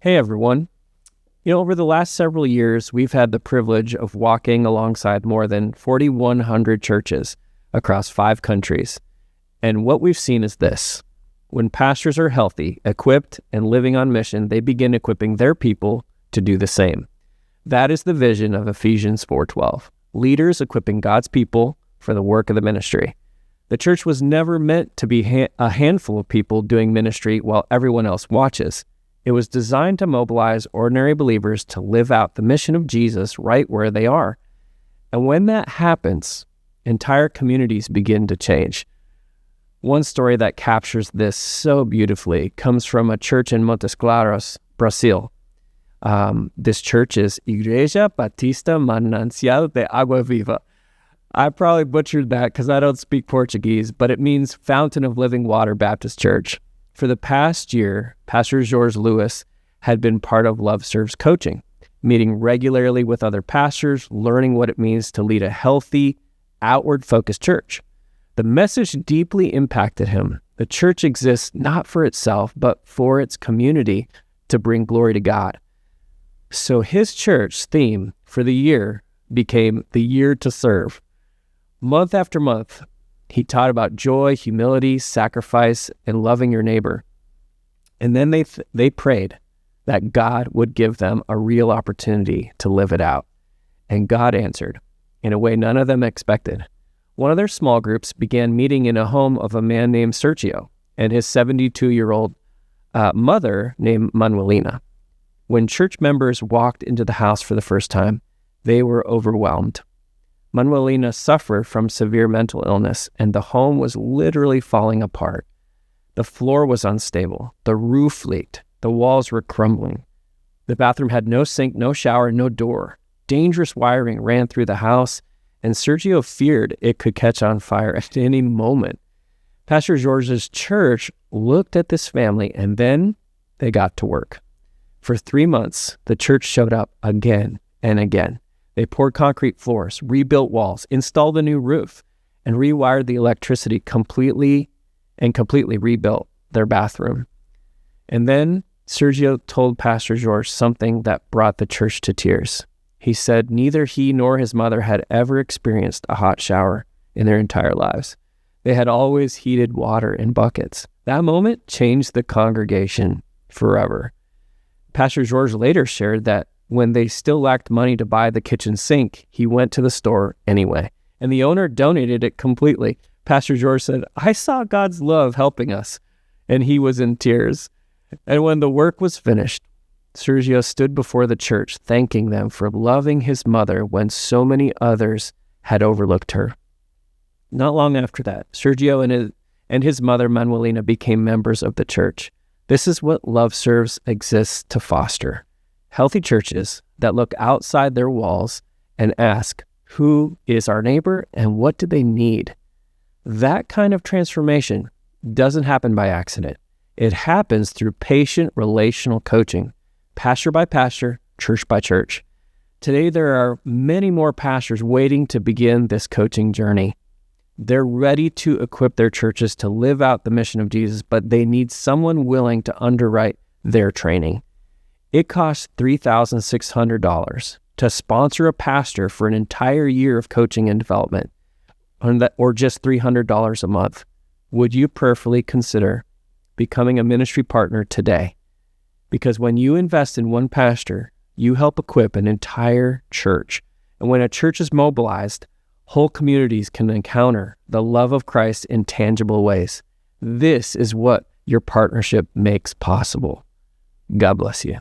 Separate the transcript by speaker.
Speaker 1: Hey everyone. Over the last several years, we've had the privilege of walking alongside more than 4,100 churches across 5 countries. And what we've seen is this. When pastors are healthy, equipped, and living on mission, they begin equipping their people to do the same. That is the vision of Ephesians 4:12. Leaders equipping God's people for the work of the ministry. The church was never meant to be a handful of people doing ministry while everyone else watches. It was designed to mobilize ordinary believers to live out the mission of Jesus right where they are. And when that happens, entire communities begin to change. One story that captures this so beautifully comes from a church in Montes Claros, Brazil. This church is Igreja Batista Manancial de Agua Viva. I probably butchered that because I don't speak Portuguese, but it means Fountain of Living Water Baptist Church. For the past year, Pastor Jorge had been part of LoveServes coaching, meeting regularly with other pastors, learning what it means to lead a healthy, outward-focused church. The message deeply impacted him. The church exists not for itself, but for its community to bring glory to God. So his church theme for the year became the year to serve. Month after month, he taught about joy, humility, sacrifice, and loving your neighbor. And then they prayed that God would give them a real opportunity to live it out. And God answered in a way none of them expected. One of their small groups began meeting in a home of a man named Sergio and his 72-year-old mother named Manuelina. When church members walked into the house for the first time, they were overwhelmed. Manuelina suffered from severe mental illness, and the home was literally falling apart. The floor was unstable. The roof leaked. The walls were crumbling. The bathroom had no sink, no shower, no door. Dangerous wiring ran through the house, and Sergio feared it could catch on fire at any moment. Pastor Jorge's church looked at this family, and then they got to work. For 3 months, the church showed up again and again. They poured concrete floors, rebuilt walls, installed a new roof, and rewired the electricity completely rebuilt their bathroom. And then Sergio told Pastor Jorge something that brought the church to tears. He said neither he nor his mother had ever experienced a hot shower in their entire lives. They had always heated water in buckets. That moment changed the congregation forever. Pastor Jorge later shared that when they still lacked money to buy the kitchen sink, he went to the store anyway, and the owner donated it completely. Pastor Jorge said, "I saw God's love helping us," and he was in tears. And when the work was finished, Sergio stood before the church, thanking them for loving his mother when so many others had overlooked her. Not long after that, Sergio and his mother, Manuelina, became members of the church. This is what LoveServes exists to foster. Healthy churches that look outside their walls and ask, who is our neighbor and what do they need? That kind of transformation doesn't happen by accident. It happens through patient relational coaching, pastor by pastor, church by church. Today, there are many more pastors waiting to begin this coaching journey. They're ready to equip their churches to live out the mission of Jesus, but they need someone willing to underwrite their training. It costs $3,600 to sponsor a pastor for an entire year of coaching and development, or just $300 a month. Would you prayerfully consider becoming a ministry partner today? Because when you invest in one pastor, you help equip an entire church. And when a church is mobilized, whole communities can encounter the love of Christ in tangible ways. This is what your partnership makes possible. God bless you.